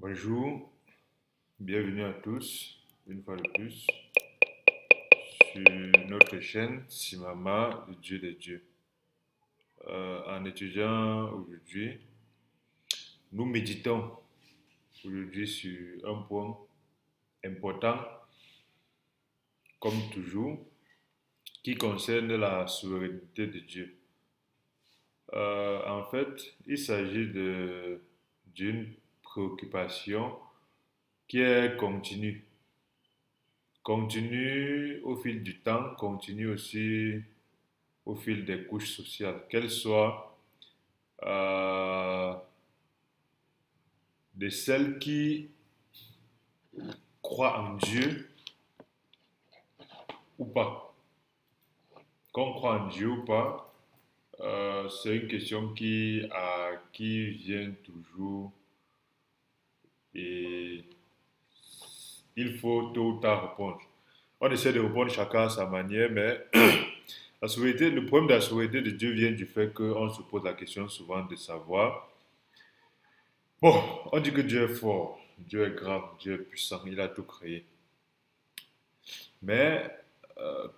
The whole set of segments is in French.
Bonjour, bienvenue à tous, une fois de plus, sur notre chaîne Simama, le Dieu des dieux. En étudiant aujourd'hui, nous méditons aujourd'hui sur un point important, comme toujours, qui concerne la souveraineté de Dieu. En fait, il s'agit d'une préoccupation qui est continue. Continue au fil du temps, continue aussi au fil des couches sociales, qu'elles soient euh, de celles qui croient en Dieu ou pas. Qu'on croit en Dieu ou pas, c'est une question qui vient toujours et il faut tôt ou tard répondre. On essaie de répondre chacun à sa manière, mais le problème de la souveraineté de Dieu vient du fait qu'on se pose la question souvent de savoir. Bon, on dit que Dieu est fort, Dieu est grand, Dieu est puissant, il a tout créé. Mais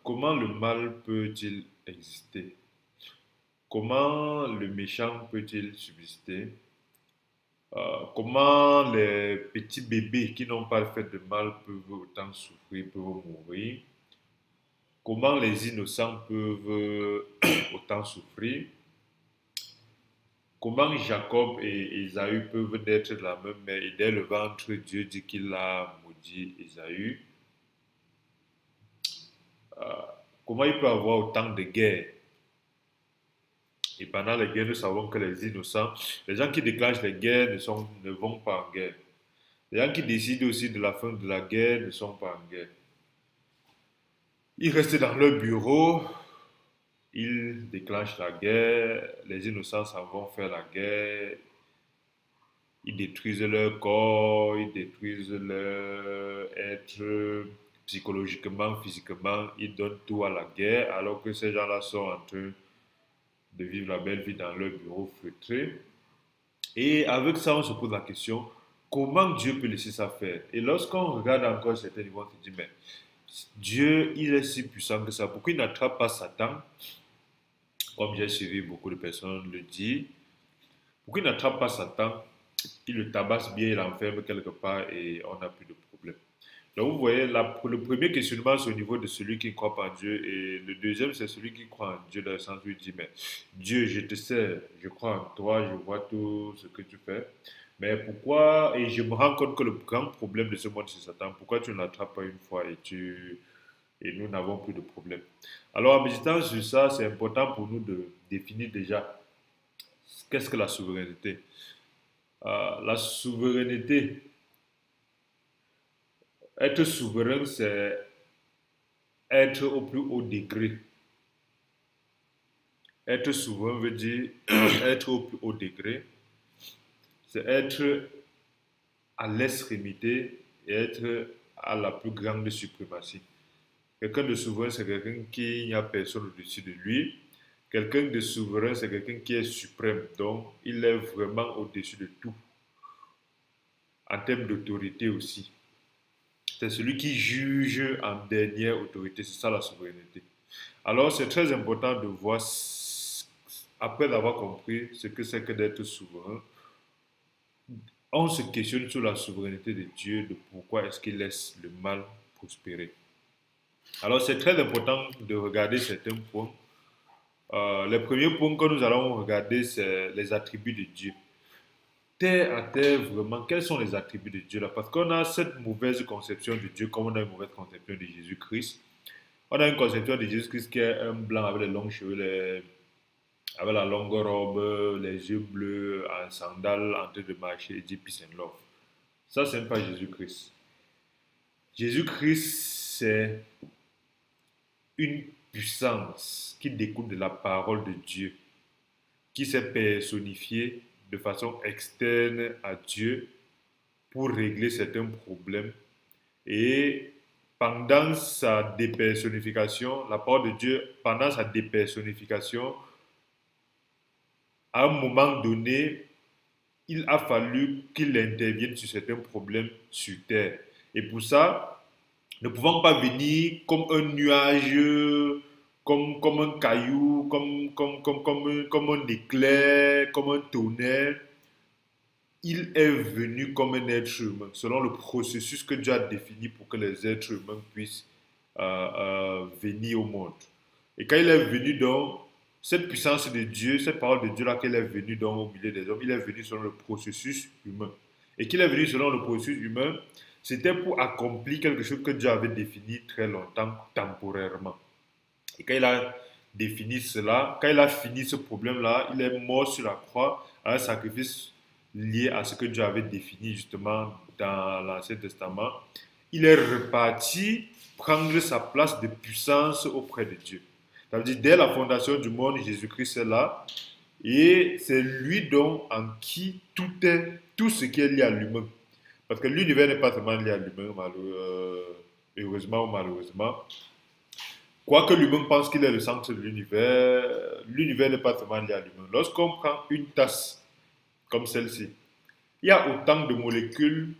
comment le mal peut-il exister? Comment le méchant peut-il subsister? Comment les petits bébés qui n'ont pas fait de mal peuvent autant souffrir, peuvent mourir? Comment les innocents peuvent autant souffrir? Comment Jacob et Ésaü peuvent être de la même mère et dès le ventre, Dieu dit qu'il a maudit Ésaü? Euh, Comment il peut y avoir autant de guerres? Et pendant les guerres, nous savons que les innocents, les gens qui déclenchent les guerres ne vont pas en guerre. Les gens qui décident aussi de la fin de la guerre ne sont pas en guerre. Ils restent dans leur bureau, ils déclenchent la guerre, les innocents s'en vont faire la guerre, ils détruisent leur corps, ils détruisent leur être psychologiquement, physiquement, ils donnent tout à la guerre, alors que ces gens-là sont en train de vivre la belle vie dans leur bureau feutré. Et avec ça, on se pose la question, comment Dieu peut laisser ça faire? Et lorsqu'on regarde encore certains niveaux, on se dit, mais Dieu, il est si puissant que ça. Pourquoi il n'attrape pas Satan, comme j'ai suivi beaucoup de personnes le dire? Pourquoi il n'attrape pas Satan? Il le tabasse bien, il l'enferme quelque part et on n'a plus de problème. Donc vous voyez, le premier questionnement, c'est au niveau de celui qui ne croit pas en Dieu. Et le deuxième, c'est celui qui croit en Dieu, dans le sens où il dit, mais Dieu, je te sais, je crois en toi, je vois tout ce que tu fais. Mais pourquoi, et je me rends compte que le grand problème de ce monde, c'est Satan. Pourquoi tu ne l'attrapes pas une fois et nous n'avons plus de problème? Alors en méditant sur ça, c'est important pour nous de définir déjà qu'est-ce que la souveraineté. La souveraineté, être souverain, c'est être au plus haut degré. Être souverain veut dire être au plus haut degré. C'est être à l'extrémité et être à la plus grande suprématie. Quelqu'un de souverain, c'est quelqu'un qui n'y a personne au-dessus de lui. Quelqu'un de souverain, c'est quelqu'un qui est suprême. Donc, il est vraiment au-dessus de tout. En termes d'autorité aussi. C'est celui qui juge en dernière autorité. C'est ça la souveraineté. Alors, c'est très important de voir, après avoir compris ce que c'est que d'être souverain, on se questionne sur la souveraineté de Dieu, de pourquoi est-ce qu'il laisse le mal prospérer. Alors, c'est très important de regarder certains points. Les premiers points que nous allons regarder, c'est les attributs de Dieu. Terre à terre, vraiment, quels sont les attributs de Dieu là? Parce qu'on a cette mauvaise conception de Dieu, comme on a une mauvaise conception de Jésus-Christ. On a une conception de Jésus-Christ qui est un blanc avec les longs cheveux, avec la longue robe, les yeux bleus, en sandales, en train de marcher, et dit peace and love. Ça, c'est pas Jésus-Christ. Jésus-Christ, c'est une puissance qui découle de la parole de Dieu, qui s'est personnifiée de façon externe à Dieu pour régler certains problèmes. Et pendant sa dépersonnification, la parole de Dieu, pendant sa dépersonnification, à un moment donné, il a fallu qu'il intervienne sur certains problèmes sur Terre. Et pour ça, ne pouvant pas venir comme un nuage, comme un caillou, comme un éclair, comme un tonnerre, il est venu comme un être humain, selon le processus que Dieu a défini pour que les êtres humains puissent venir au monde. Et quand il est venu donc, cette puissance de Dieu, cette parole de Dieu-là qu'il est venu donc au milieu des hommes, il est venu selon le processus humain. Et qu'il est venu selon le processus humain, c'était pour accomplir quelque chose que Dieu avait défini très longtemps, temporairement. Et quand il a défini cela, quand il a fini ce problème-là, il est mort sur la croix à un sacrifice lié à ce que Dieu avait défini justement dans l'Ancien Testament. Il est reparti prendre sa place de puissance auprès de Dieu. Ça veut dire, dès la fondation du monde, Jésus-Christ est là. Et c'est lui donc en qui tout ce qui est lié à l'humain. Parce que l'univers n'est pas seulement lié à l'humain, heureusement ou malheureusement. Quoique l'humain pense qu'il est le centre de l'univers n'est pas seulement lié à l'humain. Lorsqu'on prend une tasse comme celle-ci, il y a autant de molécules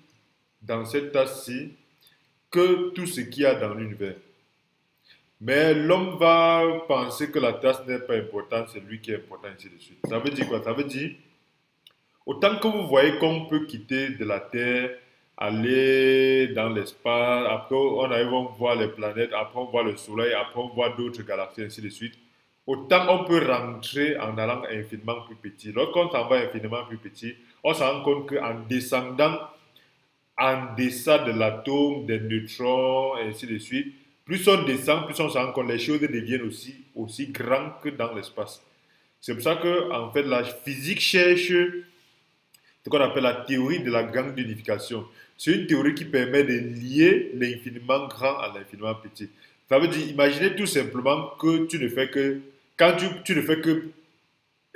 dans cette tasse-ci que tout ce qu'il y a dans l'univers. Mais l'homme va penser que la tasse n'est pas importante, c'est lui qui est important, ainsi de suite. Ça veut dire quoi? Ça veut dire, autant que vous voyez qu'on peut quitter de la Terre, aller dans l'espace, après on arrive, on voit les planètes, après on voit le Soleil, après on voit d'autres galaxies, ainsi de suite. Autant on peut rentrer en allant infiniment plus petit. Lorsqu'on s'en va infiniment plus petit, on se rend compte qu'en descendant en deçà de l'atome, des neutrons, et ainsi de suite, plus on descend, plus on se rend compte que les choses deviennent aussi grandes que dans l'espace. C'est pour ça que, en fait, la physique cherche ce qu'on appelle la théorie de la grande unification. C'est une théorie qui permet de lier l'infiniment grand à l'infiniment petit. Ça veut dire, imaginez tout simplement que tu ne fais que, quand tu ne fais que,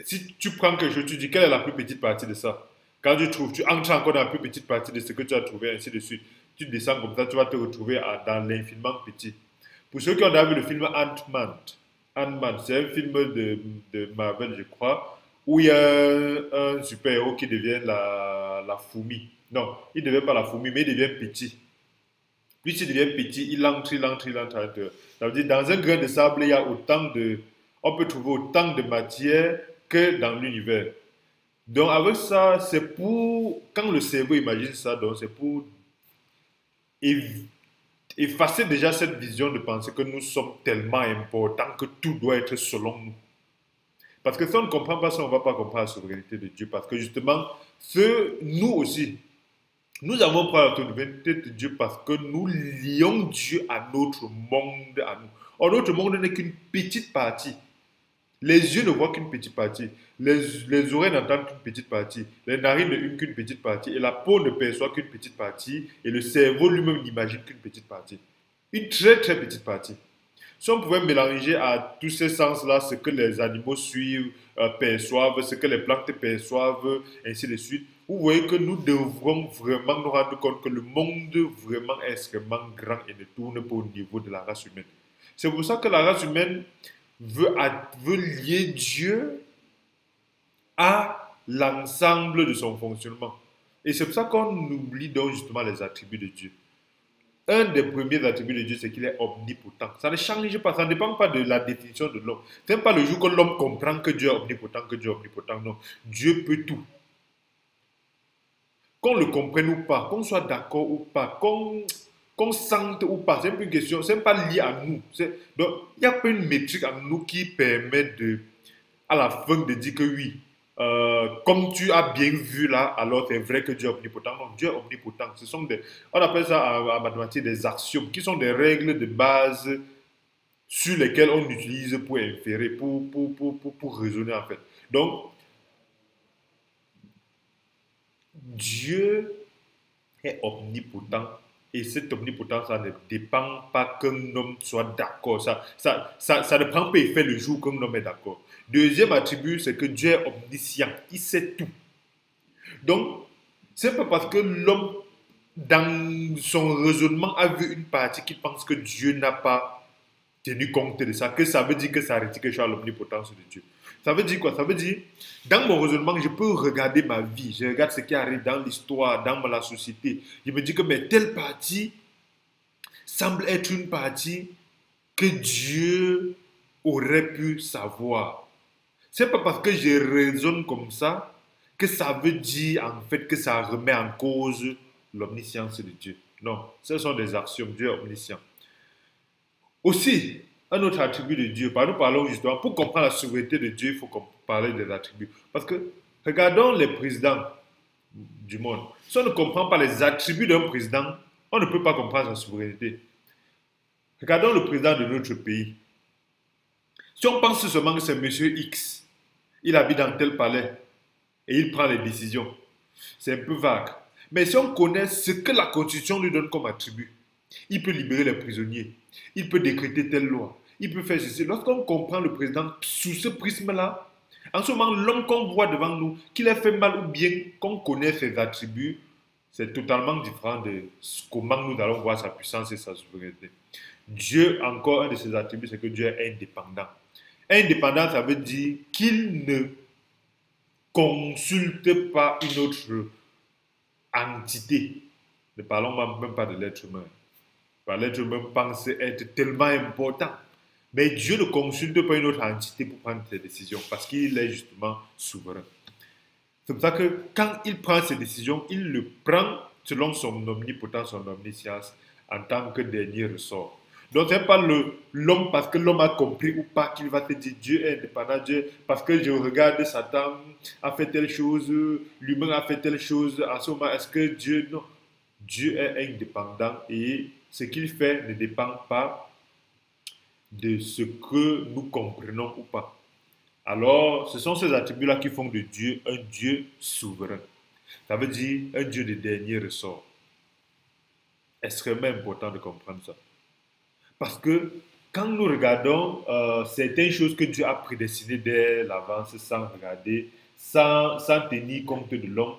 si tu prends quelque chose, tu dis quelle est la plus petite partie de ça. Quand tu trouves, tu entres encore dans la plus petite partie de ce que tu as trouvé, ainsi de suite. Tu descends comme ça, tu vas te retrouver dans l'infiniment petit. Pour ceux qui ont déjà vu le film Ant-Man, Ant-Man, c'est un film de Marvel, je crois, où il y a un super-héros qui devient la fourmi. Non, il ne devient pas la fourmi, mais il devient petit. Puis s'il devient petit, il entre à l'intérieur. Ça veut dire, dans un grain de sable, il y a on peut trouver autant de matière que dans l'univers. Donc avec ça, c'est pour, quand le cerveau imagine ça, donc c'est pour effacer déjà cette vision de penser que nous sommes tellement importants que tout doit être selon nous. Parce que si on ne comprend pas ça, on ne va pas comprendre la souveraineté de Dieu. Parce que justement, nous aussi, nous avons pris la souveraineté de Dieu parce que nous lions Dieu à notre monde, à nous. Or, notre monde n'est qu'une petite partie. Les yeux ne voient qu'une petite partie. Les oreilles n'entendent qu'une petite partie. Les narines ne qu'une petite partie. Et la peau ne perçoit qu'une petite partie. Et le cerveau lui-même n'imagine qu'une petite partie. Une très très petite partie. Si on pouvait mélanger à tous ces sens-là ce que les animaux suivent, perçoivent, ce que les plantes perçoivent, ainsi de suite, vous voyez que nous devrons vraiment nous rendre compte que le monde vraiment est extrêmement grand et ne tourne pas au niveau de la race humaine. C'est pour ça que la race humaine veut lier Dieu à l'ensemble de son fonctionnement. Et c'est pour ça qu'on oublie donc justement les attributs de Dieu. Un des premiers attributs de Dieu, c'est qu'il est omnipotent. Ça ne change pas, ça ne dépend pas de la définition de l'homme. Ce n'est pas le jour que l'homme comprend que Dieu est omnipotent, que Dieu est omnipotent. Non, Dieu peut tout. Qu'on le comprenne ou pas, qu'on soit d'accord ou pas, qu'on sente ou pas, c'est une question, ce n'est pas lié à nous. Donc, il n'y a pas une métrique en nous qui permet à la fin de dire que oui, comme tu as bien vu là, alors c'est vrai que Dieu est omnipotent. Non, Dieu est omnipotent. On appelle ça en mathématiques des axiomes, qui sont des règles de base sur lesquelles on utilise pour inférer, pour raisonner en fait. Donc, Dieu est omnipotent et cette omnipotence, ça ne dépend pas qu'un homme soit d'accord. Ça ne prend pas effet le jour qu'un homme est d'accord. Deuxième attribut, c'est que Dieu est omniscient. Il sait tout. Donc, c'est pas parce que l'homme, dans son raisonnement, a vu une partie qu'il pense que Dieu n'a pas tenu compte de ça, que ça veut dire que ça retire quelque chose à l'omnipotence de Dieu. Ça veut dire quoi? Ça veut dire, dans mon raisonnement, je peux regarder ma vie, je regarde ce qui arrive dans l'histoire, dans la société. Je me dis que mais telle partie semble être une partie que Dieu aurait pu savoir. C'est pas parce que je raisonne comme ça que ça veut dire en fait que ça remet en cause l'omniscience de Dieu. Non, ce sont des axiomes. Dieu est omniscient. Aussi, un autre attribut de Dieu, nous parlons justement, pour comprendre la souveraineté de Dieu, il faut parler des attributs. Parce que regardons les présidents du monde. Si on ne comprend pas les attributs d'un président, on ne peut pas comprendre sa souveraineté. Regardons le président de notre pays. Si on pense seulement que c'est monsieur X, il habite dans tel palais et il prend les décisions, c'est un peu vague. Mais si on connaît ce que la Constitution lui donne comme attribut, il peut libérer les prisonniers, il peut décréter telle loi, il peut faire ceci. Lorsqu'on comprend le président sous ce prisme-là, en ce moment, l'homme qu'on voit devant nous, qu'il ait fait mal ou bien qu'on connaît ses attributs, c'est totalement différent de comment nous allons voir sa puissance et sa souveraineté. Dieu, encore un de ses attributs, c'est que Dieu est indépendant. Indépendant, ça veut dire qu'il ne consulte pas une autre entité. Ne parlons même pas de l'être humain. L'être humain pense être tellement important. Mais Dieu ne consulte pas une autre entité pour prendre ses décisions parce qu'il est justement souverain. C'est pour ça que quand il prend ses décisions, il le prend selon son omnipotence, son omniscience, en tant que dernier ressort. Donc, ce n'est pas l'homme parce que l'homme a compris ou pas qu'il va te dire Dieu est indépendant, Dieu, parce que je regarde Satan a fait telle chose, l'humain a fait telle chose, en ce moment, est-ce que Dieu, non, Dieu est indépendant et ce qu'il fait ne dépend pas de ce que nous comprenons ou pas. Alors, ce sont ces attributs-là qui font de Dieu un Dieu souverain. Ça veut dire un Dieu de dernier ressort. Extrêmement important de comprendre ça. Parce que quand nous regardons certaines choses que Dieu a prédestinées dès l'avance sans regarder, sans tenir compte de l'homme,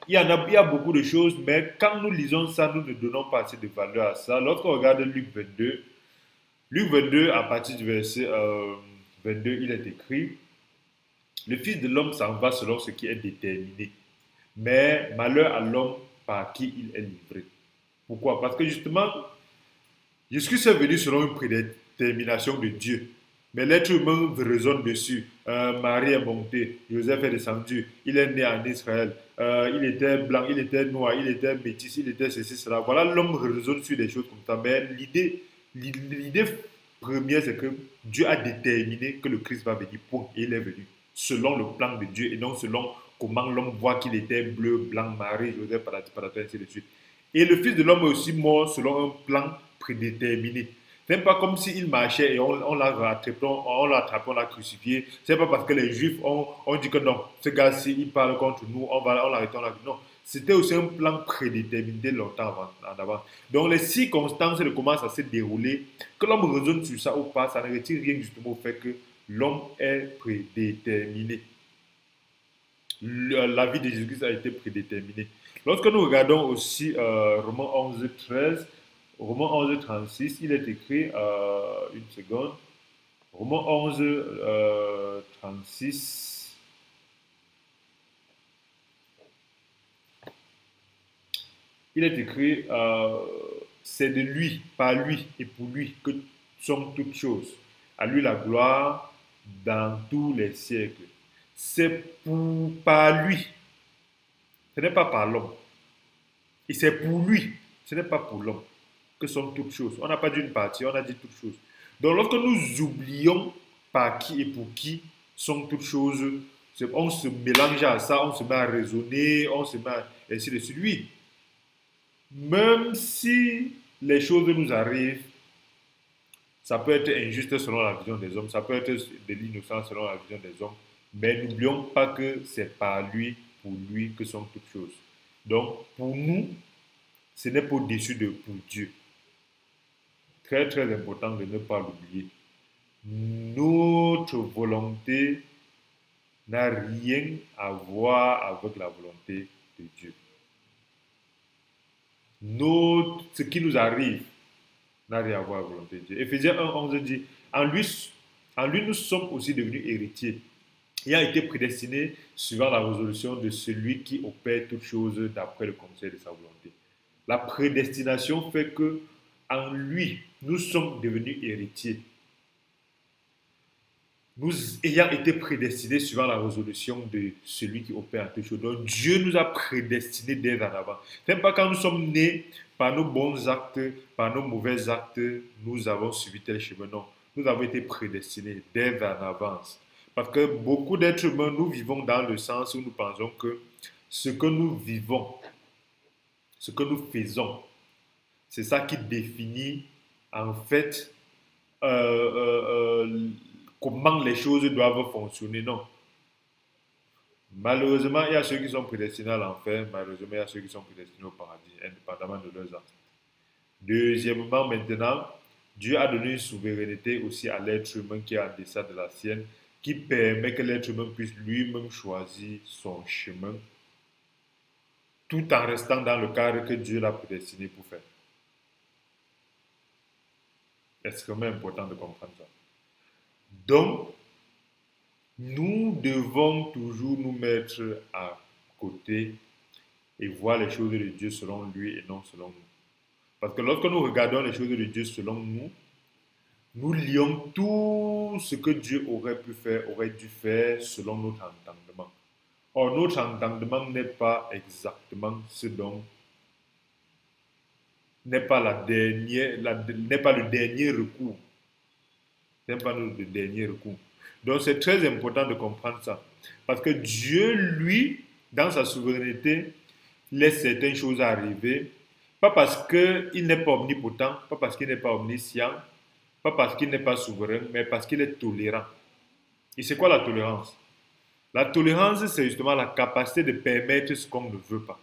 il y a beaucoup de choses, mais quand nous lisons ça, nous ne donnons pas assez de valeur à ça. Lorsqu'on regarde Luc 22, à partir du verset 22, il est écrit, le Fils de l'homme s'en va selon ce qui est déterminé, mais malheur à l'homme par qui il est livré. Pourquoi? Parce que justement, Jésus est venu selon une prédétermination de Dieu. Mais l'être humain raisonne dessus. Marie est montée, Joseph est descendu, il est né en Israël, il était blanc, il était noir, il était métis, il était ceci, cela. Voilà, l'homme raisonne sur des choses comme ça. Mais l'idée première, c'est que Dieu a déterminé que le Christ va venir, point. Et il est venu selon le plan de Dieu et non selon comment l'homme voit qu'il était bleu, blanc, Marie, Joseph, ainsi de suite. Et le Fils de l'homme est aussi mort selon un plan prédéterminé. Ce n'est pas comme s'il marchait et on l'a rattrapé, on l'a crucifié. Ce n'est pas parce que les Juifs ont dit que non, ce gars-ci, il parle contre nous, on l'arrête, on l'arrête. Non, c'était aussi un plan prédéterminé longtemps en avant. Donc les circonstances commencent à se dérouler. Que l'homme raisonne sur ça ou pas, ça ne retire rien justement au fait que l'homme est prédéterminé. La vie de Jésus-Christ a été prédéterminée. Lorsque nous regardons aussi Romains 11, 13, Romains 11, 36, il est écrit, une seconde, Romains 11, 36, il est écrit, c'est de lui, par lui et pour lui que sont toutes choses. À lui la gloire dans tous les siècles. C'est par lui, ce n'est pas par l'homme. Et c'est pour lui, ce n'est pas pour l'homme que sont toutes choses. On n'a pas dit une partie, on a dit toutes choses. Donc lorsque nous oublions par qui et pour qui sont toutes choses, on se mélange à ça, on se met à raisonner, on se met à ainsi de suite. Oui, même si les choses nous arrivent, ça peut être injuste selon la vision des hommes, ça peut être de l'innocence selon la vision des hommes, mais n'oublions pas que c'est par lui, pour lui que sont toutes choses. Donc, pour nous, ce n'est pas au-dessus de pour Dieu. Très, très important de ne pas l'oublier. Notre volonté n'a rien à voir avec la volonté de Dieu. Ce qui nous arrive n'a rien à voir avec la volonté de Dieu. Éphésiens 1, 11 dit, en lui En lui, nous sommes aussi devenus héritiers, ayant été prédestinés suivant la résolution de celui qui opère toutes choses d'après le conseil de sa volonté. La prédestination fait que en lui, nous sommes devenus héritiers. Nous ayant été prédestinés suivant la résolution de celui qui opère toutes choses. Donc Dieu nous a prédestinés dès en avant. Ce n'est pas quand nous sommes nés par nos bons actes, par nos mauvais actes, nous avons suivi tel chemin. Non, nous avons été prédestinés dès en avance. Parce que beaucoup d'êtres humains, nous vivons dans le sens où nous pensons que ce que nous vivons, ce que nous faisons, c'est ça qui définit en fait comment les choses doivent fonctionner. Non. Malheureusement, il y a ceux qui sont prédestinés à l'enfer. Malheureusement, il y a ceux qui sont prédestinés au paradis, indépendamment de leurs actes. Deuxièmement, maintenant, Dieu a donné une souveraineté aussi à l'être humain qui est en deçà de la sienne, qui permet que l'être humain puisse lui-même choisir son chemin, tout en restant dans le cadre que Dieu l'a prédestiné pour faire. C'est extrêmement important de comprendre ça. Donc, nous devons toujours nous mettre à côté et voir les choses de Dieu selon lui et non selon nous. Parce que lorsque nous regardons les choses de Dieu selon nous, nous lions tout ce que Dieu aurait pu faire, aurait dû faire selon notre entendement. Or, notre entendement n'est pas exactement ce dont n'est pas n'est pas le dernier recours. Ce n'est pas le dernier recours. Donc, c'est très important de comprendre ça. Parce que Dieu, lui, dans sa souveraineté, laisse certaines choses arriver. Pas parce qu'il n'est pas omnipotent, pas parce qu'il n'est pas omniscient, pas parce qu'il n'est pas souverain, mais parce qu'il est tolérant. Et c'est quoi la tolérance? La tolérance, c'est justement la capacité de permettre ce qu'on ne veut pas.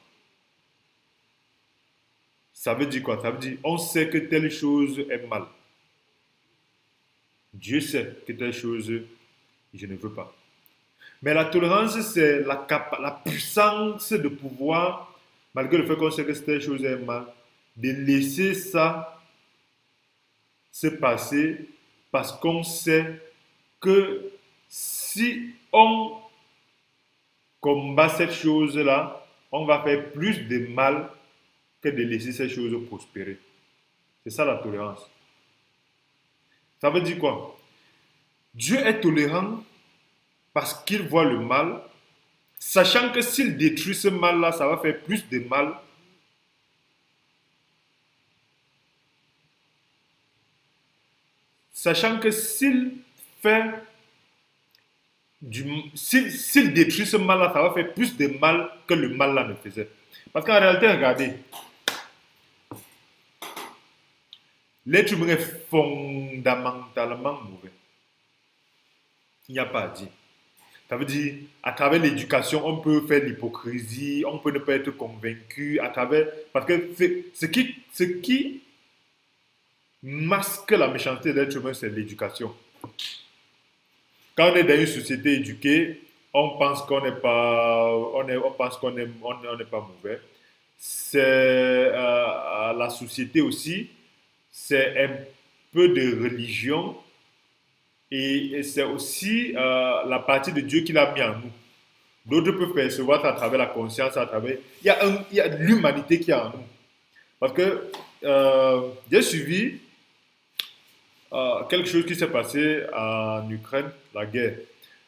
Ça veut dire quoi? Ça veut dire on sait que telle chose est mal. Dieu sait que telle chose, je ne veux pas. Mais la tolérance, c'est la puissance de pouvoir, malgré le fait qu'on sait que telle chose est mal, de laisser ça se passer parce qu'on sait que si on combat cette chose-là, on va faire plus de mal que de laisser ces choses prospérer. C'est ça la tolérance. Ça veut dire quoi? Dieu est tolérant parce qu'il voit le mal, sachant que s'il détruit ce mal-là, ça va faire plus de mal. Sachant que s'il détruit ce mal-là, ça va faire plus de mal que le mal-là ne faisait. Parce qu'en réalité, regardez, l'être humain est fondamentalement mauvais. Il n'y a pas à dire. Ça veut dire, à travers l'éducation, on peut faire l'hypocrisie, on peut ne pas être convaincu, à travers... Parce que ce qui masque la méchanceté de l'être humain, c'est l'éducation. Quand on est dans une société éduquée, on pense qu'on n'est pas, on pense qu'on n'est pas mauvais. C'est la société aussi, c'est un peu de religion et c'est aussi la partie de Dieu qu'il a mis en nous. D'autres peuvent percevoir ça à travers la conscience, à travers... Il y a l'humanité qui est en nous. Parce que j'ai suivi quelque chose qui s'est passé en Ukraine, la guerre.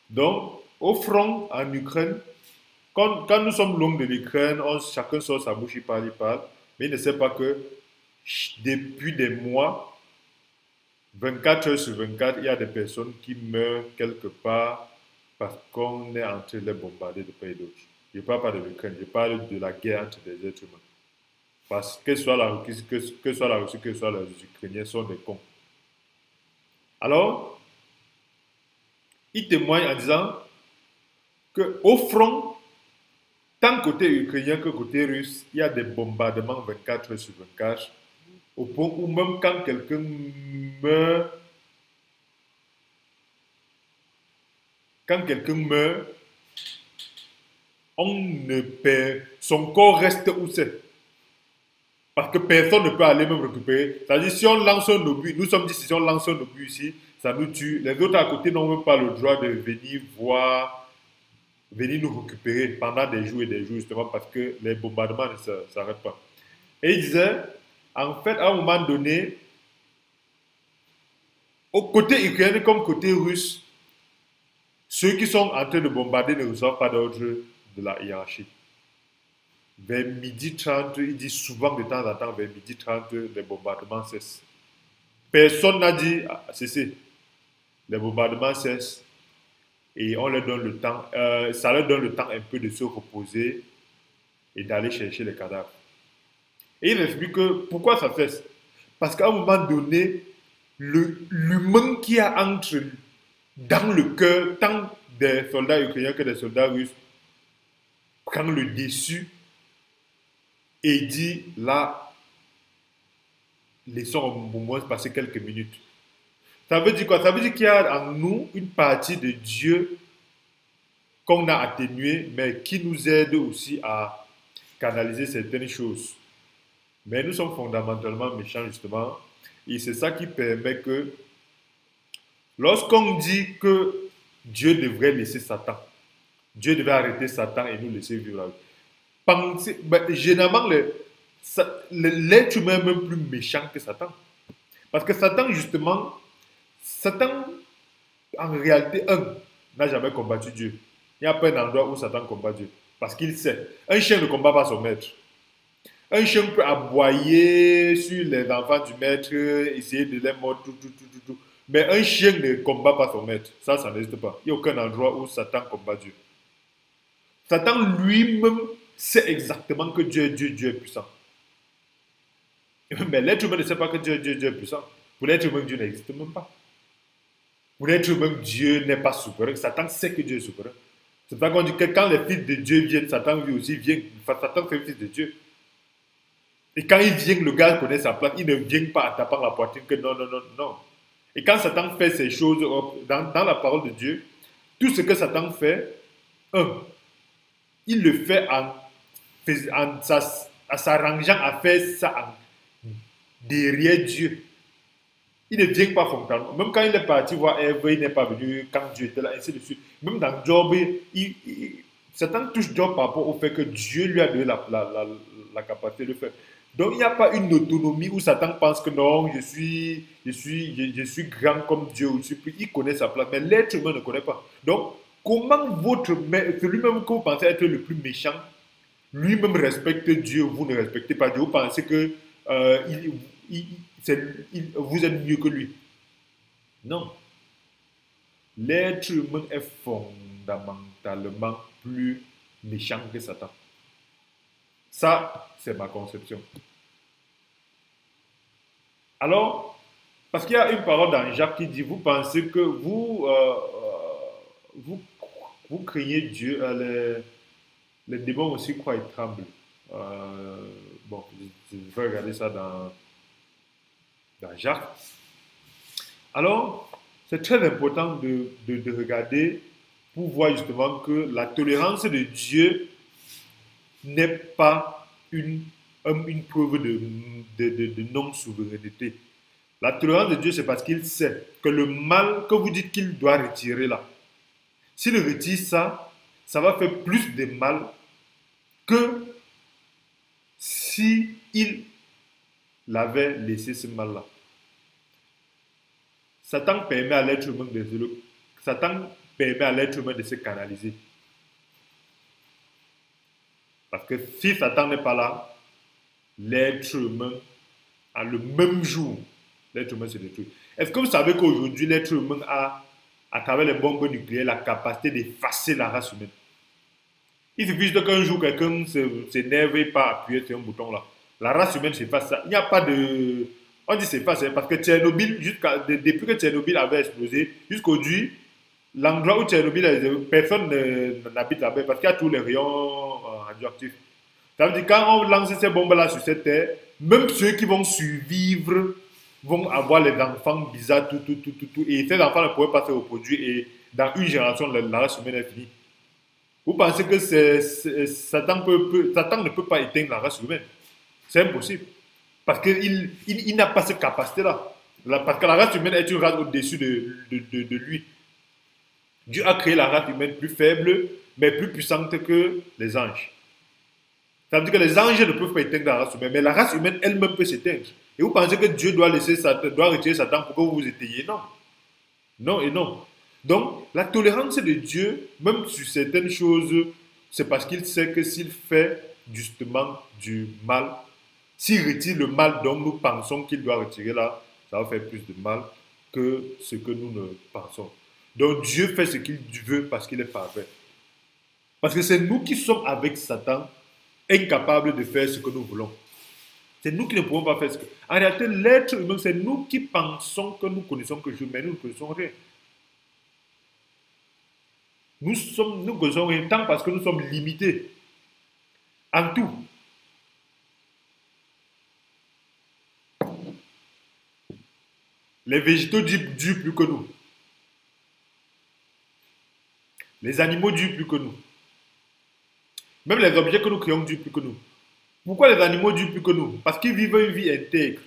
Donc, au front, en Ukraine, quand nous sommes l'homme de l'Ukraine, chacun sort sa bouche, il parle, mais il ne sait pas que depuis des mois, 24 heures sur 24, il y a des personnes qui meurent quelque part parce qu'on est en train de les bombarder de part et d'autre. Je ne parle pas de l'Ukraine, je parle de la guerre entre des êtres humains. Parce que soit la Russie, que soit la Russie, que soit les Ukrainiens sont des cons. Alors, il témoigne en disant qu'au front, tant côté ukrainien que côté russe, il y a des bombardements 24 heures sur 24, au point où même quand quelqu'un meurt, on ne perd, son corps reste où c'est. Parce que personne ne peut aller même récupérer. C'est-à-dire, si on lance un obus, nous sommes dit, si on lance un obus ici, ça nous tue. Les autres à côté n'ont même pas le droit de venir voir, venir nous récupérer pendant des jours et des jours, justement parce que les bombardements ne s'arrêtent pas. Et il disait, en fait, à un moment donné, au côté ukrainien comme côté russe, ceux qui sont en train de bombarder ne reçoivent pas d'ordre de la hiérarchie. Vers midi 30, il dit souvent de temps en temps, vers midi 30, les bombardements cessent. Personne n'a dit cessez. Les bombardements cessent et on leur donne le temps, ça leur donne le temps un peu de se reposer et d'aller chercher les cadavres. Et il explique que pourquoi ça cesse. Parce qu'à un moment donné, l'humain qui a entre dans le cœur tant des soldats ukrainiens que des soldats russes prend le dessus et dit là, laissons au moins passer quelques minutes. Ça veut dire quoi? Ça veut dire qu'il y a en nous une partie de Dieu qu'on a atténuée, mais qui nous aide aussi à canaliser certaines choses. Mais nous sommes fondamentalement méchants, justement, et c'est ça qui permet que, lorsqu'on dit que Dieu devrait laisser Satan, Dieu devait arrêter Satan et nous laisser vivre la vie. Pensez, généralement, l'être humain est même plus méchant que Satan. Parce que Satan, justement, Satan, en réalité, n'a jamais combattu Dieu. Il n'y a pas un endroit où Satan combat Dieu. Parce qu'il sait. Un chien ne combat pas son maître. Un chien peut aboyer sur les enfants du maître, essayer de les mordre, tout. Mais un chien ne combat pas son maître. Ça n'existe pas. Il n'y a aucun endroit où Satan combat Dieu. Satan lui-même sait exactement que Dieu est puissant. Mais l'être humain ne sait pas que Dieu est puissant. Pour l'être humain, Dieu n'existe même pas. Pour l'être humain, Dieu n'est pas souverain. Satan sait que Dieu est souverain. C'est pour ça qu'on dit que quand les fils de Dieu viennent, Satan lui aussi vient. Satan fait fils de Dieu. Et quand il vient, le gars connaît sa place. Il ne vient pas en tapant la poitrine que non. Et quand Satan fait ces choses, dans la parole de Dieu, tout ce que Satan fait, il le fait en s'arrangeant à faire ça derrière Dieu. Il ne vient pas frontalement. Même quand il est parti voir Ève, il n'est pas venu quand Dieu était là, ainsi de suite. Même dans Job, Satan touche Job par rapport au fait que Dieu lui a donné la capacité de faire. Donc il n'y a pas une autonomie où Satan pense que non, je suis grand comme Dieu. Il connaît sa place, mais l'être humain ne connaît pas. Donc, comment celui-même que vous pensez être le plus méchant, lui-même respecte Dieu, vous ne respectez pas Dieu, vous pensez que vous êtes mieux que lui. Non. L'être humain est fondamentalement plus méchant que Satan. Ça, c'est ma conception. Alors, parce qu'il y a une parole dans Jacques qui dit, vous pensez que vous craignez Dieu, les démons aussi croient et tremblent. Bon, je vais regarder ça dans Jacques. Alors, c'est très important de regarder pour voir justement que la tolérance de Dieu n'est pas une preuve de non-souveraineté. La tolérance de Dieu, c'est parce qu'il sait que le mal que vous dites qu'il doit retirer là, s'il retire ça, ça va faire plus de mal que si il l'avait laissé ce mal-là. Satan permet à l'être humain de se canaliser. Parce que si Satan n'est pas là, l'être humain, à le même jour, l'être humain se détruit. Est-ce que vous savez qu'aujourd'hui, l'être humain a, à travers les bombes nucléaires, la capacité d'effacer la race humaine? Il suffit juste qu'un jour, quelqu'un s'énerve et pas appuyer sur un bouton là. La race humaine s'efface ça. Il n'y a pas de... On dit s'efface parce que Tchernobyl, depuis que Tchernobyl avait explosé, jusqu'aujourd'hui, l'endroit où Tchernobyl est, personne n'habite là-bas parce qu'il y a tous les rayons radioactifs. Ça veut dire que quand on lance ces bombes-là sur cette terre, même ceux qui vont survivre vont avoir les enfants bizarres, tout. Et ces enfants ne pourraient pas se reproduire. Et dans une génération, la race humaine est finie. Vous pensez que Satan ne peut pas éteindre la race humaine? C'est impossible. Parce qu'il n'a pas cette capacité-là. Parce que la race humaine est une race au-dessus de lui. Dieu a créé la race humaine plus faible, mais plus puissante que les anges. Ça veut dire que les anges ne peuvent pas éteindre la race humaine, mais la race humaine elle-même peut s'éteindre. Et vous pensez que Dieu doit retirer Satan pour que vous vous éteigniez? Non. Non et non. Donc, la tolérance de Dieu, même sur certaines choses, c'est parce qu'il sait que s'il fait justement du mal, s'il retire le mal dont nous pensons qu'il doit retirer là, ça va faire plus de mal que ce que nous ne pensons. Donc Dieu fait ce qu'il veut parce qu'il est parfait. Parce que c'est nous qui sommes avec Satan, incapables de faire ce que nous voulons. C'est nous qui ne pouvons pas faire ce que... En réalité, l'être humain, c'est nous qui pensons que nous connaissons que Dieu, mais nous ne connaissons rien. Nous connaissons rien tant parce que nous sommes limités en tout. Les végétaux durent plus que nous. Les animaux durent plus que nous. Même les objets que nous créons durent plus que nous. Pourquoi les animaux durent plus que nous? Parce qu'ils vivent une vie intègre.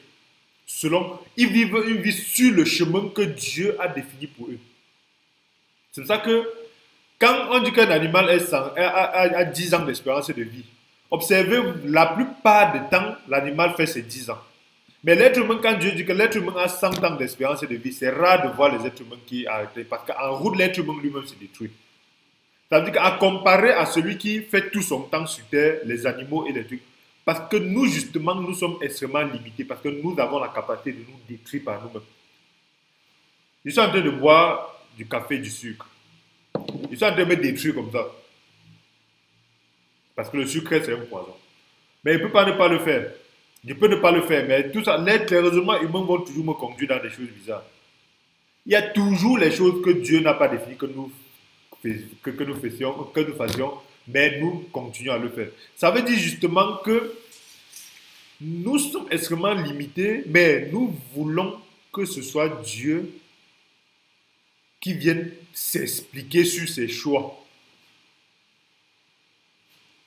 Ils vivent une vie sur le chemin que Dieu a défini pour eux. C'est pour ça que quand on dit qu'un animal a 10 ans d'espérance de vie, observez, la plupart du temps, l'animal fait ses 10 ans. Mais l'être humain, quand Dieu dit que l'être humain a 100 ans d'espérance de vie, c'est rare de voir les êtres humains qui arrêtent. Parce qu'en route, l'être humain lui-même se détruit. Ça veut dire qu'à comparer à celui qui fait tout son temps sur terre, les animaux et les trucs, parce que nous, justement, nous sommes extrêmement limités, parce que nous avons la capacité de nous détruire par nous-mêmes. Je suis en train de boire du café et du sucre. Je suis en train de me détruire comme ça. Parce que le sucre, c'est un poison. Mais il ne peut pas ne pas le faire. Je peux ne pas le faire, mais tout ça, les raisonnements humains vont toujours me conduire dans des choses bizarres. Il y a toujours les choses que Dieu n'a pas définies que nous fassions, mais nous continuons à le faire. Ça veut dire justement que nous sommes extrêmement limités, mais nous voulons que ce soit Dieu qui vienne s'expliquer sur ses choix.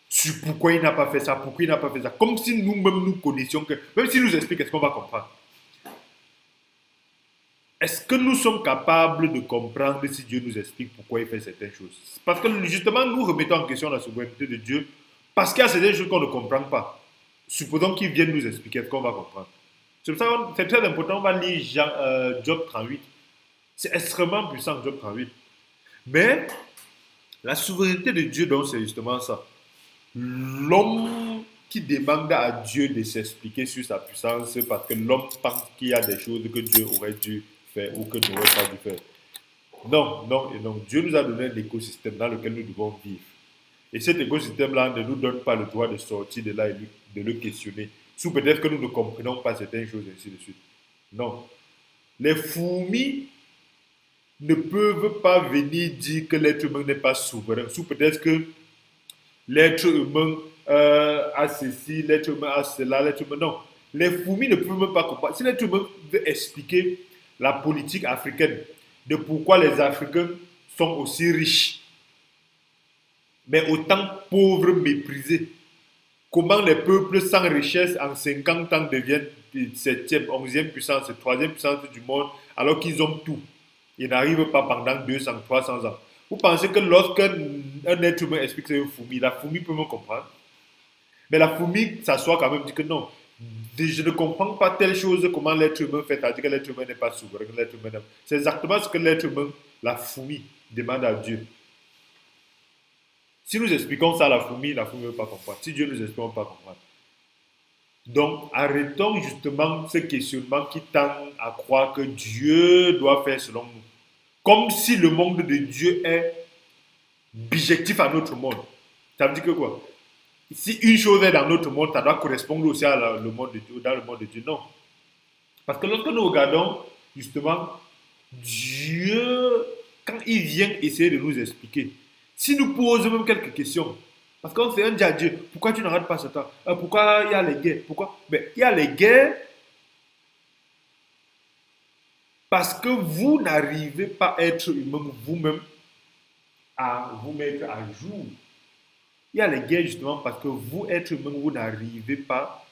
Sur pourquoi il n'a pas fait ça, pourquoi il n'a pas fait ça. Comme si nous-mêmes nous connaissions que, même s'il nous explique, est-ce qu'on va comprendre? Est-ce que nous sommes capables de comprendre si Dieu nous explique pourquoi il fait certaines choses? Parce que justement, nous remettons en question la souveraineté de Dieu parce qu'il y a certaines choses qu'on ne comprend pas. Supposons qu'il vienne nous expliquer, est-ce qu'on va comprendre? C'est pour ça que c'est très important, on va lire Job 38. C'est extrêmement puissant, Job 38. Mais la souveraineté de Dieu, donc, c'est justement ça. L'homme qui demande à Dieu de s'expliquer sur sa puissance parce que l'homme pense qu'il y a des choses que Dieu aurait dû faire ou que n'aurait pas dû faire. Non, non et non. Dieu nous a donné un écosystème dans lequel nous devons vivre. Et cet écosystème-là ne nous donne pas le droit de sortir de là et de le questionner. Sous peut-être que nous ne comprenons pas certaines choses, ainsi de suite. Non. Les fourmis ne peuvent pas venir dire que l'être humain n'est pas souverain. Sous peut-être que l'être humain a ceci, l'être humain a cela, l'être humain... Non. Les fourmis ne peuvent même pas comprendre. Si l'être humain veut expliquer la politique africaine, de pourquoi les Africains sont aussi riches, mais autant pauvres, méprisés, comment les peuples sans richesse en 50 ans deviennent 7e, 11e puissance, 3e puissance du monde, alors qu'ils ont tout. Ils n'arrivent pas pendant 200, 300 ans. Vous pensez que lorsqu'un être humain explique que c'est une fourmi, la fourmi peut me comprendre? Mais la fourmi s'assoit quand même, dit que non, je ne comprends pas telle chose, comment l'être humain fait, c'est-à-dire que l'être humain n'est pas souverain, c'est exactement ce que l'être humain, la fourmi, demande à Dieu. Si nous expliquons ça à la fourmi ne veut pas comprendre. Si Dieu nous explique, on ne va pas comprendre. Donc, arrêtons justement ce questionnement qui tend à croire que Dieu doit faire selon nous. Comme si le monde de Dieu est bijectif à notre monde. Ça veut dire que quoi? Si une chose est dans notre monde, ça doit correspondre aussi à le monde de Dieu, dans le monde de Dieu. Non. Parce que lorsque nous regardons, justement, Dieu, quand il vient essayer de nous expliquer, si nous posons même quelques questions, parce qu'on fait un dit à Dieu, pourquoi tu n'arrêtes pas ce temps? Pourquoi il y a les guerres? Pourquoi? Mais il y a les guerres parce que vous n'arrivez pas à être humain vous-même à vous mettre à jour. Il y a les guerres justement parce que vous, être humain, vous n'arrivez pas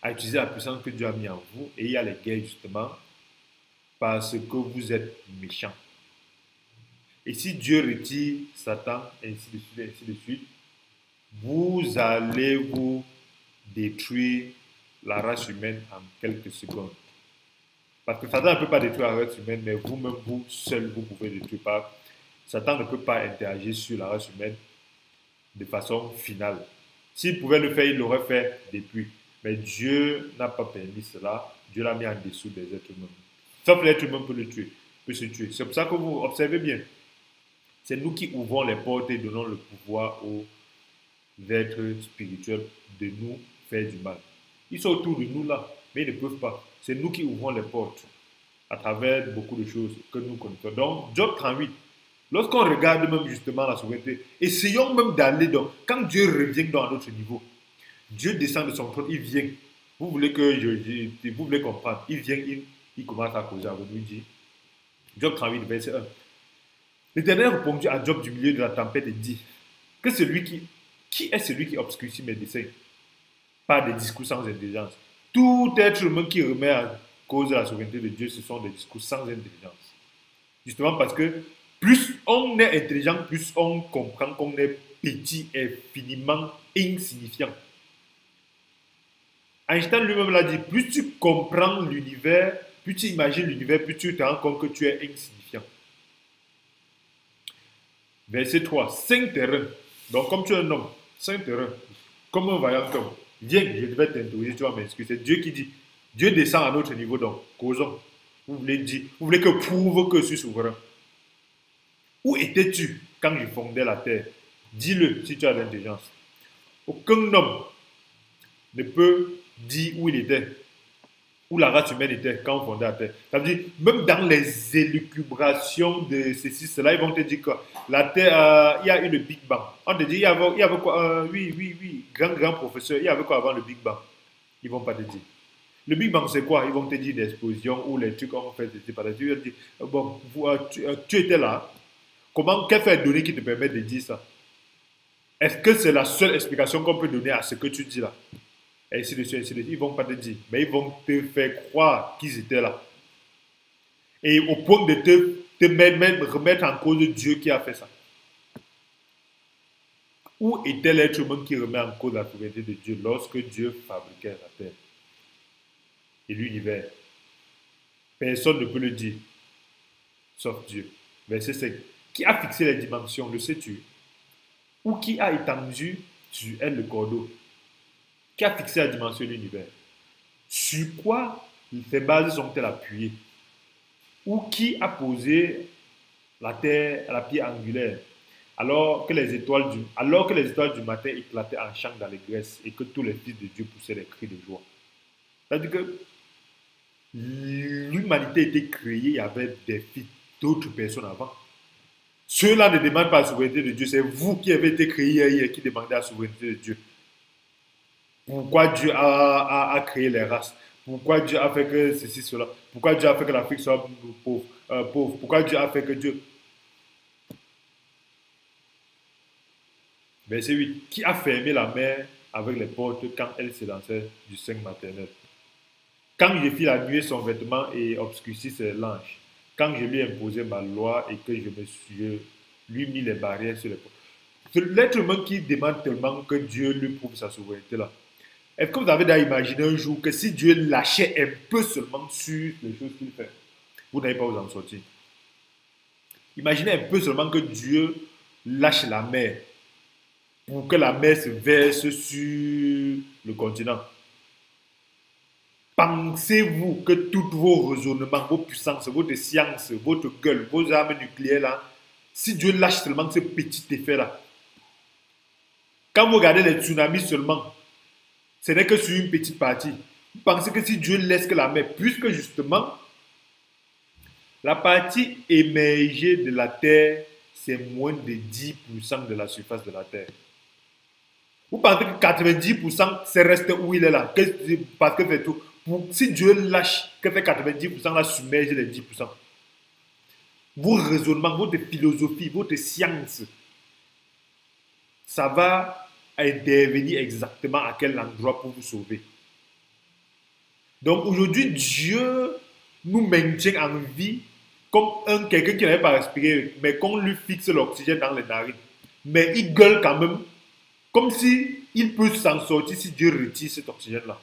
à utiliser la puissance que Dieu a mis en vous. Et il y a les guerres justement parce que vous êtes méchants. Et si Dieu retire Satan, ainsi de suite, ainsi de suite, vous allez vous détruire la race humaine en quelques secondes. Parce que Satan ne peut pas détruire la race humaine, mais vous-même, vous seul, vous pouvez détruire. Pas. Satan ne peut pas interagir sur la race humaine de façon finale. S'il pouvait le faire, il l'aurait fait depuis. Mais Dieu n'a pas permis cela. Dieu l'a mis en dessous des êtres humains. Sauf l'être humain peut le tuer, peut se tuer. C'est pour ça que vous observez bien. C'est nous qui ouvrons les portes et donnons le pouvoir aux êtres spirituels de nous faire du mal. Ils sont autour de nous là, mais ils ne peuvent pas. C'est nous qui ouvrons les portes à travers beaucoup de choses que nous connaissons. Donc, Job 38, lorsqu'on regarde même justement la souveraineté, essayons même d'aller dans, quand Dieu revient dans notre niveau, Dieu descend de son trône, il vient. Vous voulez vous voulez comprendre, il vient, il commence à causer avec nous, il dit, Job 38, verset 1. L'Éternel répondit à Job du milieu de la tempête et dit, que qui est celui qui obscurcit mes desseins par des discours sans intelligence? Tout être humain qui remet en cause la souveraineté de Dieu, ce sont des discours sans intelligence. Justement parce que plus on est intelligent, plus on comprend qu'on est petit et finiment insignifiant. Einstein lui-même l'a dit, plus tu comprends l'univers, plus tu imagines l'univers, plus tu te rends compte que tu es insignifiant. Verset 3, 5 terrains. Donc comme tu es un homme, 5 terrains, comme un vaillant homme, viens, je vais t'introduire, tu vas m'excuser. C'est Dieu qui dit, Dieu descend à notre niveau, donc causons. Vous voulez que prouve que je suis souverain. Où étais-tu quand je fondais la terre? Dis-le si tu as l'intelligence. Aucun homme ne peut dire où il était, où la race humaine était quand on fondait la terre. Ça veut dire, même dans les élucubrations de ceci, cela, ils vont te dire que la terre, il y a eu le Big Bang. On te dit, il y avait quoi? Oui, grand professeur, il y avait quoi avant le Big Bang? Ils vont pas te dire. Le Big Bang, c'est quoi? Ils vont te dire des explosions ou les trucs qu'on fait, tu vas dire, bon, tu étais là. Quel fait donné qui te permet de dire ça? Est-ce que c'est la seule explication qu'on peut donner à ce que tu dis là? Et ainsi de suite, ainsi de suite. Ils ne vont pas te dire, mais ils vont te faire croire qu'ils étaient là. Et au point de te remettre en cause de Dieu qui a fait ça. Où était l'être humain qui remet en cause la souveraineté de Dieu lorsque Dieu fabriquait la terre et l'univers? Personne ne peut le dire, sauf Dieu. Verset 5. Qui a fixé les dimensions, le sais-tu? Ou qui a étendu sur elle le cordeau? Qui a fixé la dimension de l'univers? Sur quoi ces bases sont-elles appuyées? Ou qui a posé la terre à la pierre angulaire alors que les étoiles du matin éclataient en chant dans les Grèces et que tous les fils de Dieu poussaient des cris de joie? C'est-à-dire que l'humanité était créée, il y avait des fils d'autres personnes avant. Ceux-là ne demandent pas la souveraineté de Dieu, c'est vous qui avez été créés hier qui demandez la souveraineté de Dieu. Pourquoi Dieu a créé les races? Pourquoi Dieu a fait que ceci, cela? Pourquoi Dieu a fait que l'Afrique soit pauvre? Pourquoi Dieu a fait que Dieu... Verset 8. Qui a fermé la mer avec les portes quand elle s'élançait du sein maternel? Quand je fis la nuée son vêtement et obscurcis ses langes, quand je lui imposais ma loi et que je lui mis les barrières sur les portes. C'est l'être humain qui demande tellement que Dieu lui prouve sa souveraineté là. Est-ce que vous avez déjà imaginé un jour que si Dieu lâchait un peu seulement sur les choses qu'il fait, vous n'allez pas vous en sortir? Imaginez un peu seulement que Dieu lâche la mer pour que la mer se verse sur le continent. Pensez-vous que tous vos raisonnements, vos puissances, votre science, votre gueule, vos armes nucléaires, là, si Dieu lâche seulement ce petit effet-là, quand vous regardez les tsunamis seulement, ce n'est que sur une petite partie. Vous pensez que si Dieu laisse que la mer, puisque justement, la partie émergée de la terre, c'est moins de 10% de la surface de la terre. Vous pensez que 90%, c'est resté où il est là, parce que c'est tout. Si Dieu lâche, que fait 90% là, submerge les 10%. Vos raisonnements, votre philosophie, votre science, ça va intervenir exactement à quel endroit pour vous sauver. Donc aujourd'hui, Dieu nous maintient en vie comme quelqu'un qui n'avait pas respiré, mais qu'on lui fixe l'oxygène dans les narines. Mais il gueule quand même, comme si il peut s'en sortir si Dieu retire cet oxygène-là.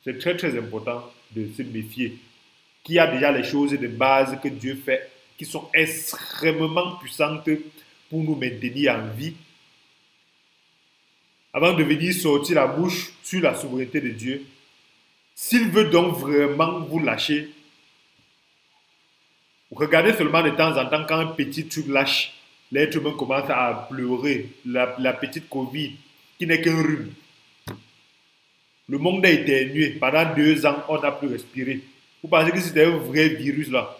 C'est très très important de se méfier. Qu'il y a déjà les choses de base que Dieu fait, qui sont extrêmement puissantes pour nous maintenir en vie, avant de venir sortir la bouche sur la souveraineté de Dieu. S'il veut donc vraiment vous lâcher, regardez seulement de temps en temps quand un petit truc lâche, l'être humain commence à pleurer, la petite Covid, qui n'est qu'un rhume. Le monde a éternué. Pendant 2 ans, on n'a plus respiré. Vous pensez que c'était un vrai virus là?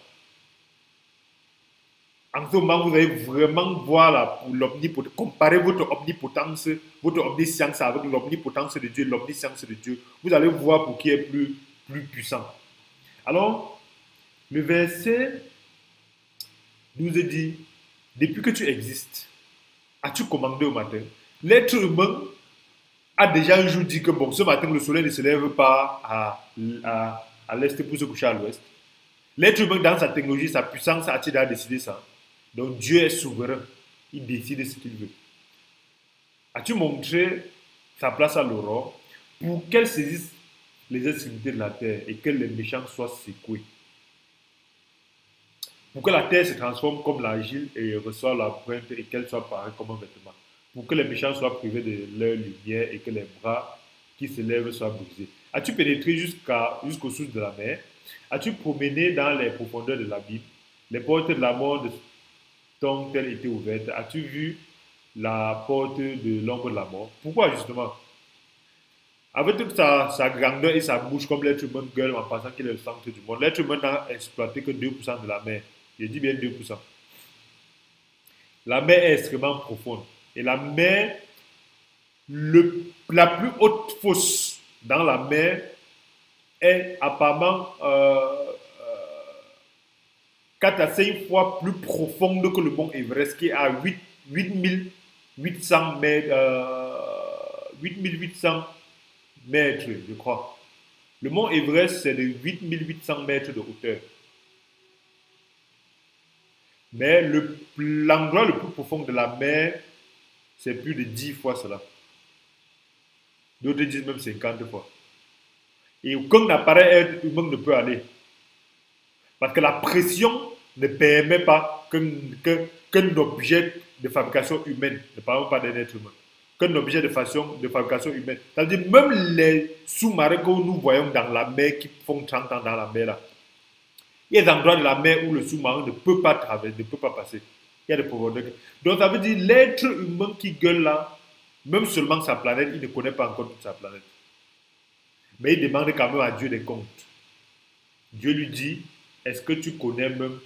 En ce moment, vous allez vraiment voir l'omnipotence, comparer votre omnipotence, votre omniscience avec l'omnipotence de Dieu, l'omniscience de Dieu. Vous allez voir pour qui est plus puissant. Alors, le verset nous dit, depuis que tu existes, as-tu commandé au matin? L'être humain a déjà un jour dit que bon, ce matin, le soleil ne se lève pas à l'est pour se coucher à l'ouest. L'être humain, dans sa technologie, sa puissance, a-t-il déjà décidé ça? Donc Dieu est souverain. Il décide ce qu'il veut. As-tu montré sa place à l'aurore pour qu'elle saisisse les extrémités de la terre et que les méchants soient secoués? Pour que la terre se transforme comme l'argile et reçoive la pointe et qu'elle soit pareille comme un vêtement. Pour que les méchants soient privés de leur lumière et que les bras qui se lèvent soient brisés. As-tu pénétré jusqu'aux sources de la mer? As-tu promené dans les profondeurs de l'abîme? Les portes de la mort t'ont-elles été ouvertes? As-tu vu la porte de l'ombre de la mort? Pourquoi justement? Avec toute sa grandeur et sa bouche, comme l'être humain gueule en pensant qu'il est le centre du monde, l'être humain n'a exploité que 2% de la mer. Je dis bien 2%. La mer est extrêmement profonde. Et la mer, la plus haute fosse dans la mer est apparemment 4 à 5 fois plus profonde que le mont Everest, qui est à 8800 mètres, 8800 mètres, je crois. Le mont Everest, c'est de 8800 mètres de hauteur. Mais l'endroit le plus profond de la mer, c'est plus de 10 fois cela. D'autres disent même 50 fois. Et aucun appareil humain ne peut aller. Parce que la pression ne permet pas qu'un objet de fabrication humaine, ne parlons pas d'un être humain, qu'un objet de fabrication humaine, c'est-à-dire même les sous-marins que nous voyons dans la mer qui font 30 ans dans la mer là, il y a des endroits de la mer où le sous-marin ne peut pas traverser, ne peut pas passer. Il y a des profondeurs. Donc ça veut dire l'être humain qui gueule là, même seulement sa planète, il ne connaît pas encore toute sa planète. Mais il demande quand même à Dieu des comptes. Dieu lui dit, est-ce que tu connais même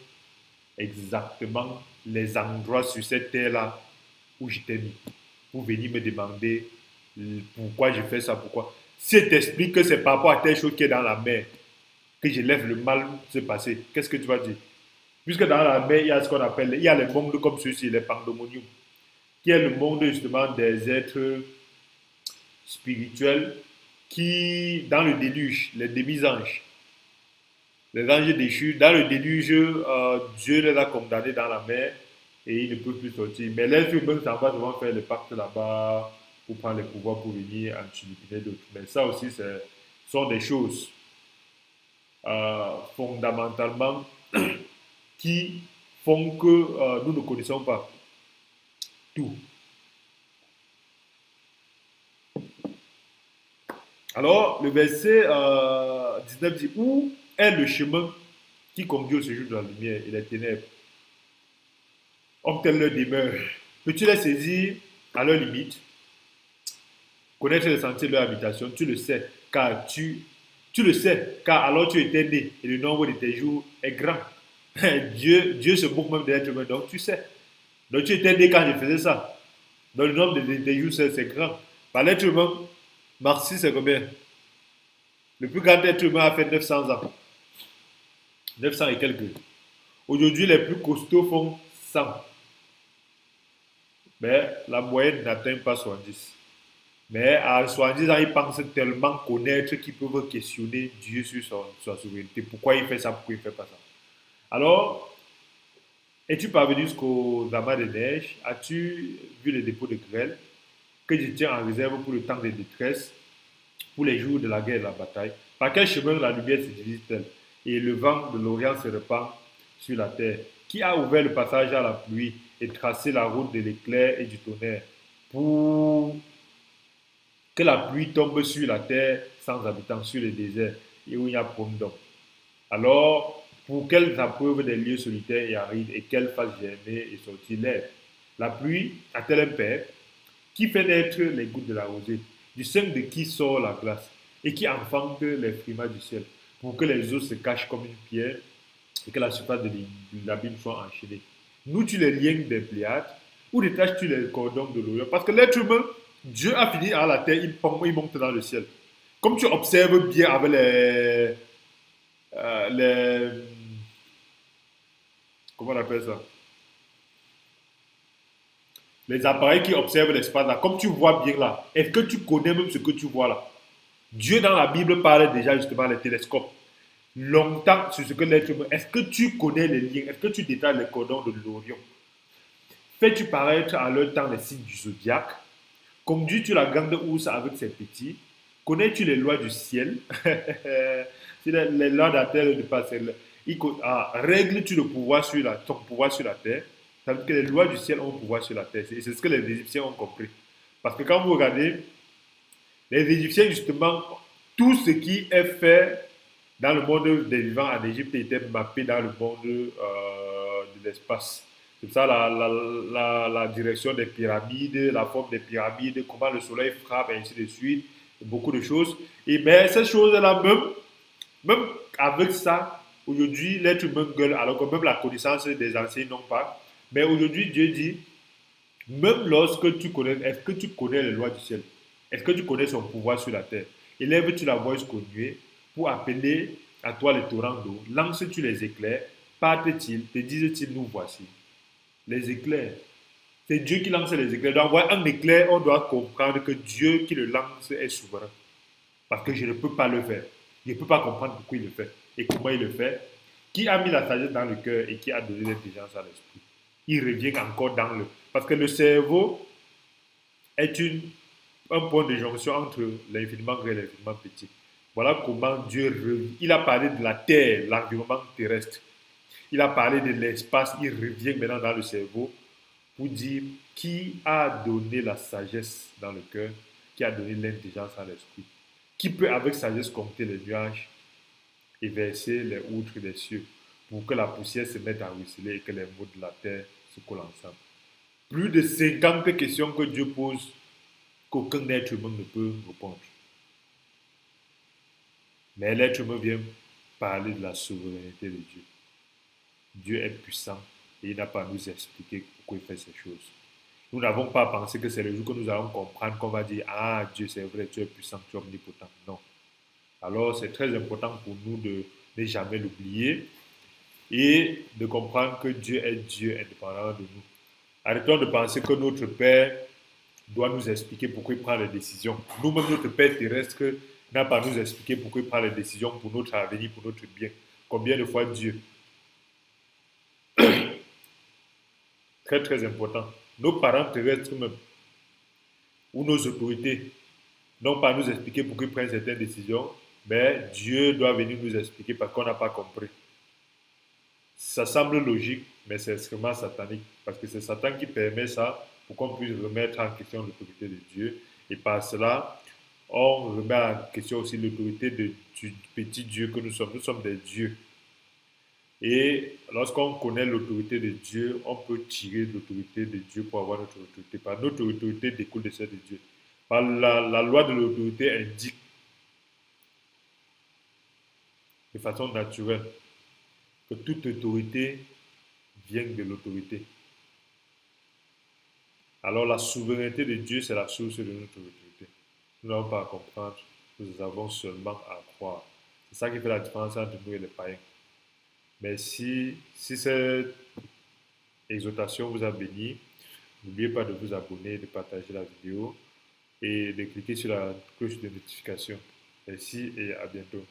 exactement les endroits sur cette terre-là où je t'ai mis pour venir me demander pourquoi je fais ça, pourquoi. Si je t'explique que c'est par rapport à telle chose qui est dans la mer que je laisse le mal se passer, qu'est-ce que tu vas dire? Puisque dans la mer, il y a ce qu'on appelle, il y a les mondes comme ceux-ci, les pandémonium, qui est le monde justement des êtres spirituels qui, dans le déluge, les demi-anges, les anges déchus, dans le déluge, Dieu les a condamnés dans la mer et ils ne peuvent plus sortir. Mais l'être humain s'en va souvent faire le pacte là-bas pour prendre les pouvoirs pour venir en chilipiner d'autres. Mais ça aussi, ce sont des choses fondamentalement qui font que nous ne connaissons pas tout. Alors, le verset 19 dit, où est le chemin qui conduit au séjour de la lumière et les ténèbres? Ont-elles leur demeure? Peux-tu les saisir à leur limite? Connaître les sentiers de leur habitation, tu le sais, car tu le sais, car alors tu étais né et le nombre de tes jours est grand. Dieu se moque même de l'être humain, donc tu sais. Donc tu étais né quand je faisais ça. Donc le nombre de tes jours, c'est grand. Par l'être humain, Marxiste, c'est combien? Le plus grand être humain a fait 900 ans. 900 et quelques. Aujourd'hui, les plus costauds font 100. Mais la moyenne n'atteint pas 70. Mais en soi-disant, ils pensent tellement connaître qu'ils peuvent questionner Dieu sur sa souveraineté. Pourquoi il fait ça, pourquoi il ne fait pas ça. Alors, es-tu parvenu jusqu'au amas de neige? As-tu vu les dépôts de grêle que je tiens en réserve pour le temps de détresse, pour les jours de la guerre et de la bataille? Par quel chemin la lumière se divise-t-elle et le vent de l'Orient se répand sur la terre? Qui a ouvert le passage à la pluie et tracé la route de l'éclair et du tonnerre pour que la pluie tombe sur la terre sans habitants, sur le désert et où il y a point d'homme? Alors, pour qu'elles approuvent des lieux solitaires et arides et qu'elles fassent germer et sortir l'herbe? La pluie a-t-elle un père? Qui fait naître les gouttes de la rosée? Du sein de qui sort la glace? Et qui enfante les frimas du ciel? Pour que les eaux se cachent comme une pierre et que la surface de l'abîme soit enchaînée. Noues-tu les liens des Pléiades? Ou détaches-tu les cordons de l'Orient? Parce que l'être humain, Dieu a fini à la terre, il monte dans le ciel. Comme tu observes bien avec les comment on appelle ça? Les appareils qui observent l'espace là, comme tu vois bien là, est-ce que tu connais même ce que tu vois là? Dieu dans la Bible parle déjà justement des télescopes. Longtemps sur ce que l'être humain. Est-ce que tu connais les liens? Est-ce que tu détailles les cordons de l'Orion? Fais-tu paraître à leur temps les signes du zodiaque? Conduis-tu la grande ours avec ses petits? Connais-tu les lois du ciel? Si les lois de la terre ne passent. Règles-tu le pouvoir sur ton pouvoir sur la terre? Ça veut dire que les lois du ciel ont le pouvoir sur la terre. Et c'est ce que les Égyptiens ont compris. Parce que quand vous regardez, les Égyptiens, justement, tout ce qui est fait dans le monde des vivants en Égypte était mappé dans le monde de l'espace. C'est ça la direction des pyramides, la forme des pyramides, comment le soleil frappe, et ainsi de suite, beaucoup de choses. Et bien, ces choses-là, même avec ça, aujourd'hui, l'être humain gueule, alors que même la connaissance des anciens n'ont pas. Mais aujourd'hui, Dieu dit, même lorsque tu connais, est-ce que tu connais les lois du ciel? Est-ce que tu connais son pouvoir sur la terre? Élève-tu la voix jusqu'aux nuées pour appeler à toi les torrents d'eau? Lances-tu les éclairs? Partent-ils? Te disent-ils, nous voici? Les éclairs. C'est Dieu qui lance les éclairs. Donc, voir un éclair, on doit comprendre que Dieu qui le lance est souverain. Parce que je ne peux pas le faire. Je ne peux pas comprendre pourquoi il le fait et comment il le fait. Qui a mis la sagesse dans le cœur et qui a donné l'intelligence à l'esprit? Il revient encore dans le... Parce que le cerveau est un point de jonction entre l'infiniment grand et l'infiniment petit. Voilà comment Dieu revient. Il a parlé de la terre, l'environnement terrestre. Il a parlé de l'espace. Il revient maintenant dans le cerveau pour dire qui a donné la sagesse dans le cœur, qui a donné l'intelligence à l'esprit. Qui peut avec sagesse compter les nuages et verser les outres des cieux pour que la poussière se mette à ruisseler et que les mots de la terre se collent ensemble. Plus de 50 questions que Dieu pose qu'aucun être humain ne peut répondre. Mais l'être humain vient parler de la souveraineté de Dieu. Dieu est puissant et il n'a pas à nous expliquer pourquoi il fait ces choses. Nous n'avons pas pensé que c'est le jour que nous allons comprendre qu'on va dire ah Dieu c'est vrai, tu es puissant, tu es omnipotent. Non. Alors c'est très important pour nous de ne jamais l'oublier et de comprendre que Dieu est Dieu indépendant de nous. Arrêtons de penser que notre Père doit nous expliquer pourquoi il prend les décisions. Nous-mêmes, notre Père terrestre n'a pas à nous expliquer pourquoi il prend les décisions pour notre avenir, pour notre bien. Combien de fois Dieu? Très, très important. Nos parents terrestres même, ou nos autorités, n'ont pas à nous expliquer pourquoi ils prennent certaines décisions, mais Dieu doit venir nous expliquer parce qu'on n'a pas compris. Ça semble logique, mais c'est extrêmement satanique, parce que c'est Satan qui permet ça pour qu'on puisse remettre en question l'autorité de Dieu. Et par cela, on remet en question aussi l'autorité du petit Dieu que nous sommes. Nous sommes des dieux. Et lorsqu'on connaît l'autorité de Dieu, on peut tirer l'autorité de Dieu pour avoir notre autorité. Par notre autorité découle de celle de Dieu. Par la loi de l'autorité indique de façon naturelle que toute autorité vient de l'autorité. Alors la souveraineté de Dieu, c'est la source de notre autorité. Nous n'avons pas à comprendre, nous avons seulement à croire. C'est ça qui fait la différence entre nous et les païens. Mais si cette exhortation vous a béni, n'oubliez pas de vous abonner et de partager la vidéo. et de cliquer sur la cloche de notification. Merci et à bientôt.